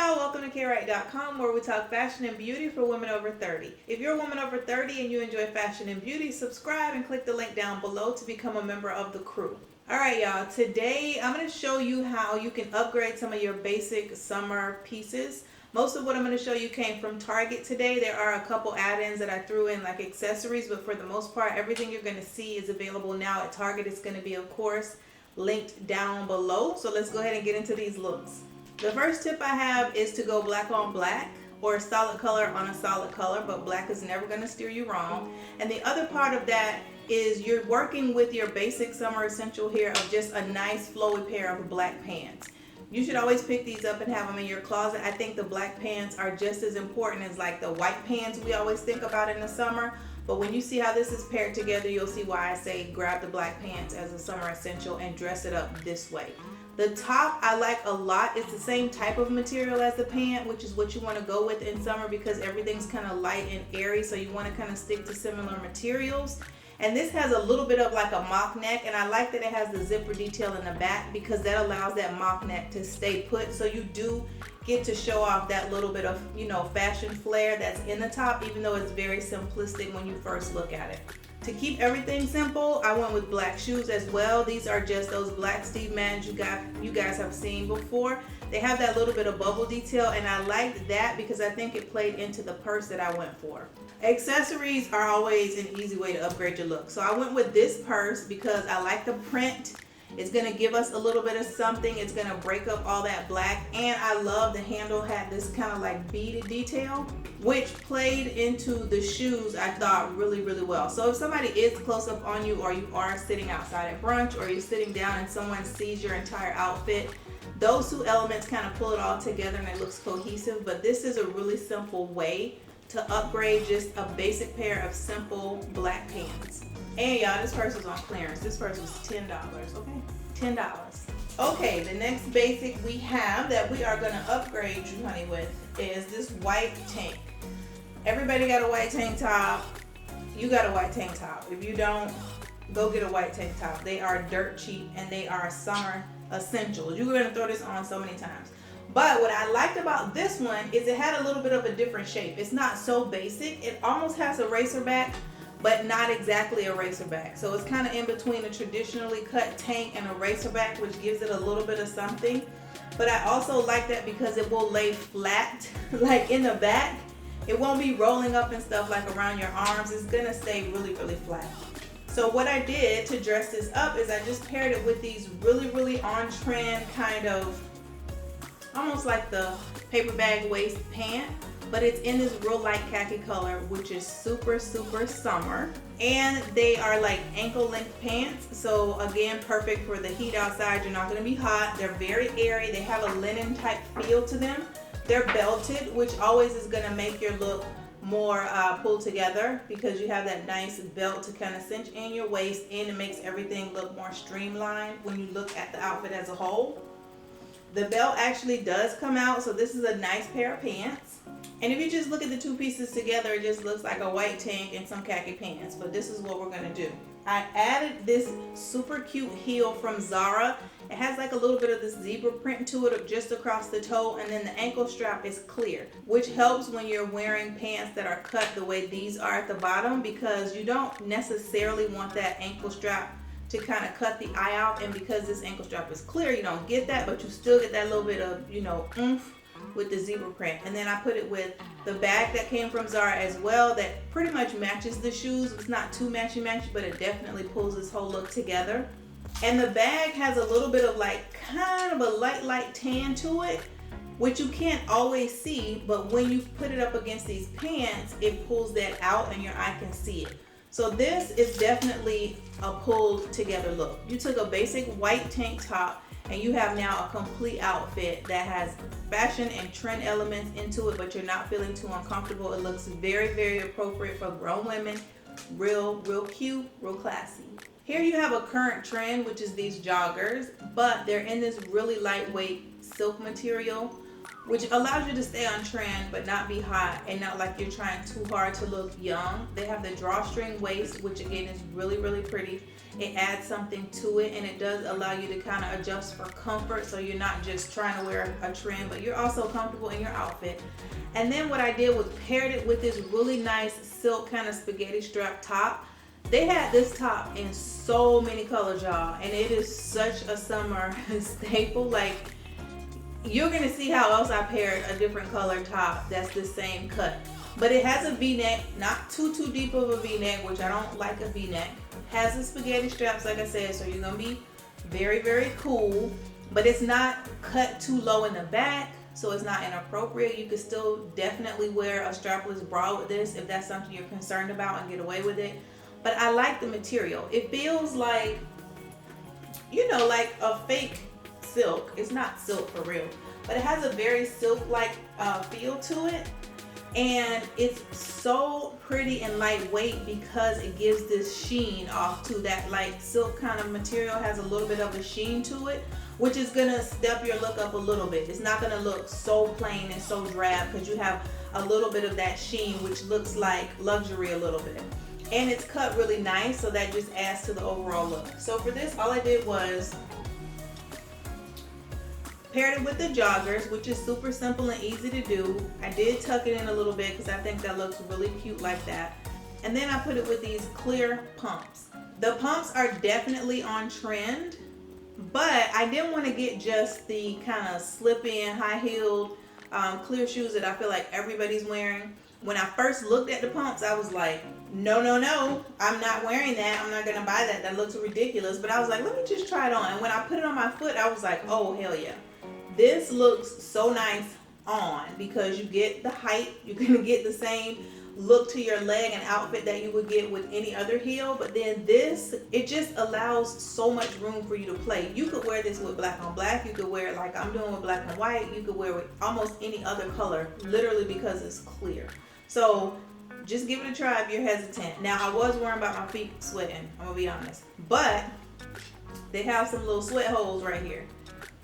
y'all, welcome to KHAKI.com, where we talk fashion and beauty for women over 30. If you're a woman over 30 and you enjoy fashion and beauty, subscribe and click the link down below to become a member of the crew. Alright y'all, today I'm going to show you how you can upgrade some of your basic summer pieces. Most of what I'm going to show you came from Target today. There are a couple add-ins that I threw in like accessories, but for the most part, everything you're going to see is available now at Target. It's going to be, of course, linked down below. So let's go ahead and get into these looks. The first tip I have is to go black on black or solid color on a solid color, but black is never going to steer you wrong. And the other part of that is you're working with your basic summer essential here of just a nice flowy pair of black pants. You should always pick these up and have them in your closet. I think the black pants are just as important as like the white pants we always think about in the summer. But when you see how this is paired together, you'll see why I say grab the black pants as a summer essential and dress it up this way. The top I like a lot. It's the same type of material as the pant, which is what you want to go with in summer because everything's kind of light and airy, so you want to kind of stick to similar materials. And this has a little bit of like a mock neck, and I like that it has the zipper detail in the back because that allows that mock neck to stay put, so you do get to show off that little bit of, you know, fashion flair that's in the top, even though it's very simplistic when you first look at it. To keep everything simple, I went with black shoes as well. These are just those black Steve Maddens you guys have seen before. They have that little bit of bubble detail, and I liked that because I think it played into the purse that I went for. Accessories are always an easy way to upgrade your look. So I went with this purse because I like the print. It's going to give us a little bit of something. It's going to break up all that black. And I love the handle had this kind of like beaded detail, which played into the shoes, I thought, really, really well. So if somebody is close up on you, or you are sitting outside at brunch, or you're sitting down and someone sees your entire outfit, those two elements kind of pull it all together and it looks cohesive. But this is a really simple way to upgrade just a basic pair of simple black pants. And y'all, this purse was on clearance. This purse was $10, okay? $10. Okay, the next basic we have that we are gonna upgrade you, honey, with is this white tank. Everybody got a white tank top. You got a white tank top. If you don't, go get a white tank top. They are dirt cheap and they are summer essentials. You're gonna throw this on so many times. But what I liked about this one is it had a little bit of a different shape. It's not so basic. It almost has a racer back, but not exactly a racer back. So it's kind of in between a traditionally cut tank and a racer back, which gives it a little bit of something. But I also like that because it will lay flat, like in the back. It won't be rolling up and stuff like around your arms. It's gonna stay really, really flat. So what I did to dress this up is I just paired it with these really, really on trend kind of, almost like the paper bag waist pant, but it's in this real light khaki color, which is super, super summer. And they are like ankle length pants. So again, perfect for the heat outside. You're not gonna be hot. They're very airy. They have a linen type feel to them. They're belted, which always is gonna make your look more pulled together because you have that nice belt to kind of cinch in your waist, and it makes everything look more streamlined when you look at the outfit as a whole. The belt actually does come out, so this is a nice pair of pants. And if you just look at the two pieces together, it just looks like a white tank and some khaki pants, but this is what we're gonna do. I added this super cute heel from Zara. It has like a little bit of this zebra print to it just across the toe, and then the ankle strap is clear, which helps when you're wearing pants that are cut the way these are at the bottom, because you don't necessarily want that ankle strap to kind of cut the eye out. And because this ankle strap is clear, you don't get that, but you still get that little bit of, you know, oomph with the zebra print. And then I put it with the bag that came from Zara as well, that pretty much matches the shoes. It's not too matchy, but it definitely pulls this whole look together. And the bag has a little bit of like kind of a light tan to it, which you can't always see, but when you put it up against these pants, it pulls that out and your eye can see it. So this is definitely a pulled together look. You took a basic white tank top and you have now a complete outfit that has fashion and trend elements into it, but you're not feeling too uncomfortable. It looks very, very appropriate for grown women. Real cute, real classy. Here you have a current trend, which is these joggers, but they're in this really lightweight silk material, which allows you to stay on trend but not be hot and not like you're trying too hard to look young. They have the drawstring waist, which again is really, really pretty. It adds something to it, and it does allow you to kind of adjust for comfort, so you're not just trying to wear a trend, but you're also comfortable in your outfit. And then what I did was paired it with this really nice silk kind of spaghetti strap top. They had this top in so many colors, y'all, and it is such a summer staple. Like, you're gonna see how else I paired a different color top that's the same cut. But it has a V-neck, not too deep of a V-neck, which I don't like a V-neck. Has the spaghetti straps, like I said, so you're gonna be very cool. But it's not cut too low in the back, so it's not inappropriate. You could still definitely wear a strapless bra with this if that's something you're concerned about and get away with it. But I like the material. It feels like, you know, like a fake silk. It's not silk for real, but it has a very silk-like feel to it. And it's so pretty and lightweight because it gives this sheen off to that, like, silk kind of material has a little bit of a sheen to it, which is gonna step your look up a little bit. It's not gonna look so plain and so drab because you have a little bit of that sheen, which looks like luxury a little bit. And it's cut really nice, so that just adds to the overall look. So for this, all I did was paired it with the joggers, which is super simple and easy to do. I did tuck it in a little bit because I think that looks really cute like that. And then I put it with these clear pumps. The pumps are definitely on trend, but I didn't want to get just the kind of slip-in, high-heeled, clear shoes that I feel like everybody's wearing. When I first looked at the pumps, I was like, no, I'm not wearing that. I'm not gonna buy that. That looks ridiculous. But I was like, let me just try it on. And when I put it on my foot, I was like, oh, hell yeah. This looks so nice on because you get the height. You're gonna get the same look to your leg and outfit that you would get with any other heel. But then this, it just allows so much room for you to play. You could wear this with black on black. You could wear it like I'm doing with black and white. You could wear it with almost any other color, literally because it's clear. So just give it a try if you're hesitant. Now, I was worrying about my feet sweating, I'm gonna be honest, but they have some little sweat holes right here.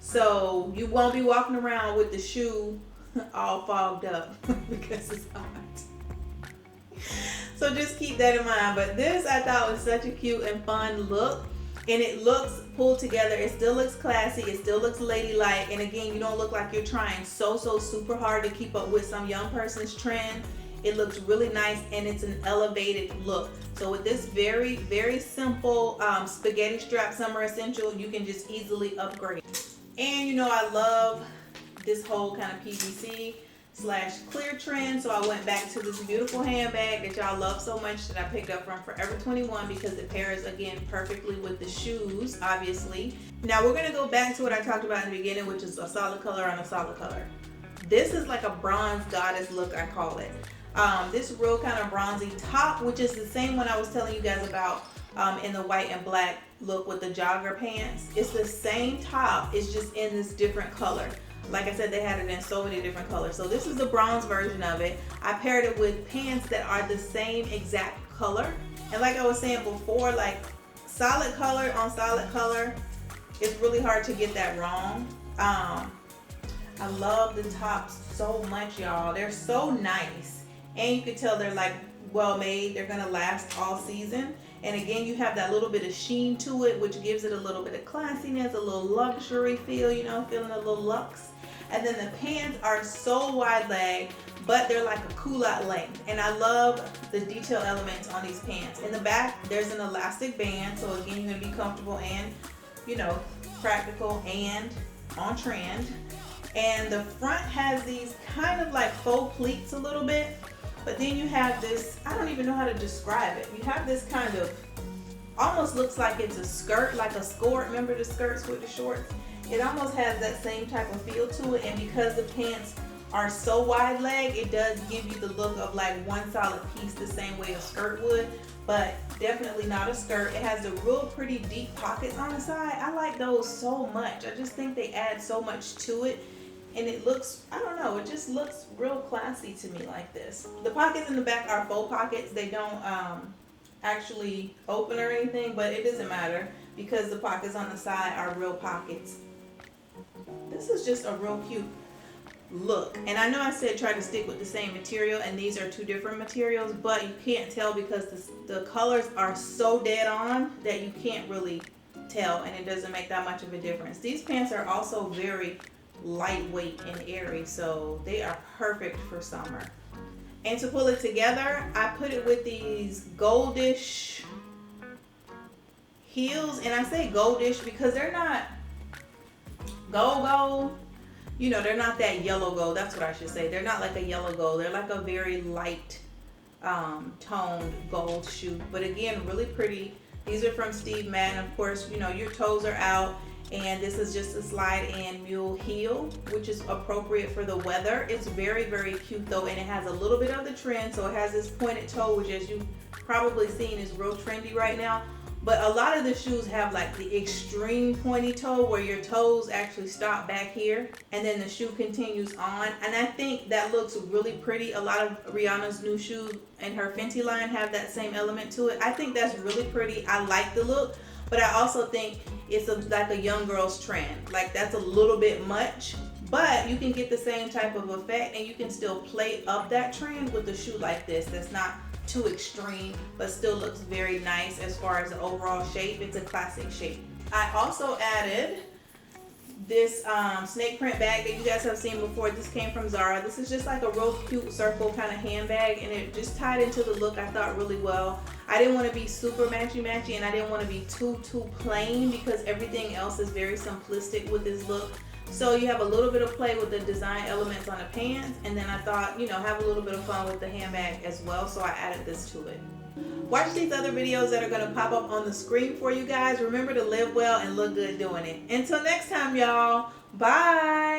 So you won't be walking around with the shoe all fogged up because it's hot. So just keep that in mind. But this I thought was such a cute and fun look. And it looks pulled together. It still looks classy. It still looks ladylike. And again, you don't look like you're trying so super hard to keep up with some young person's trend. It looks really nice and it's an elevated look. So with this very simple spaghetti strap summer essential, you can just easily upgrade. And you know I love this whole kind of PVC / clear trend, so I went back to this beautiful handbag that y'all love so much that I picked up from Forever 21 because it pairs again perfectly with the shoes, obviously. Now we're gonna go back to what I talked about in the beginning, which is a solid color on a solid color. This is like a bronze goddess look, I call it. This real kind of bronzy top, which is the same one I was telling you guys about in the white and black look with the jogger pants. It's the same top, it's just in this different color. Like I said, they had it in so many different colors. So this is the bronze version of it. I paired it with pants that are the same exact color. And like I was saying before, like solid color on solid color, it's really hard to get that wrong. I love the tops so much, y'all. They're so nice. And you can tell they're like well made. They're gonna last all season. And again, you have that little bit of sheen to it, which gives it a little bit of classiness, a little luxury feel, you know, feeling a little luxe. And then the pants are so wide leg, but they're like a culotte length. And I love the detail elements on these pants. In the back, there's an elastic band. So again, you're gonna be comfortable and, you know, practical and on trend. And the front has these kind of like faux pleats a little bit. But then you have this, I don't even know how to describe it. You have this kind of, almost looks like it's a skirt, like a skirt. Remember the skirts with the shorts? It almost has that same type of feel to it. And because the pants are so wide leg, it does give you the look of like one solid piece the same way a skirt would. But definitely not a skirt. It has the real pretty deep pockets on the side. I like those so much. I just think they add so much to it. And it looks, I don't know, it just looks real classy to me like this. The pockets in the back are faux pockets. They don't actually open or anything, but it doesn't matter because the pockets on the side are real pockets. This is just a real cute look. And I know I said try to stick with the same material, and these are two different materials, but you can't tell because the colors are so dead on that you can't really tell, and it doesn't make that much of a difference. These pants are also very lightweight and airy, so they are perfect for summer. And to pull it together, I put it with these goldish heels, and I say goldish because they're not gold. You know, they're not that yellow gold. That's what I should say. They're not like a yellow gold. They're like a very light toned gold shoe. But again, really pretty. These are from Steve Madden. Of course, you know, your toes are out. And this is just a slide-in mule heel, which is appropriate for the weather. It's very, very cute though, and it has a little bit of the trend. So it has this pointed toe, which as you've probably seen is real trendy right now. But a lot of the shoes have like the extreme pointy toe where your toes actually stop back here and then the shoe continues on. And I think that looks really pretty. A lot of Rihanna's new shoes and her Fenty line have that same element to it. I think that's really pretty. I like the look, but I also think it's like a young girl's trend. Like that's a little bit much, but you can get the same type of effect and you can still play up that trend with a shoe like this that's not too extreme but still looks very nice as far as the overall shape. It's a classic shape. I also added this snake print bag that you guys have seen before. This came from Zara. This is just like a real cute circle kind of handbag, and it just tied into the look I thought really well. I didn't want to be super matchy and I didn't want to be too plain because everything else is very simplistic with this look. So you have a little bit of play with the design elements on the pants, and then I thought, you know, have a little bit of fun with the handbag as well, so I added this to it. Watch these other videos that are going to pop up on the screen for you guys. Remember to live well and look good doing it. Until next time, y'all. Bye.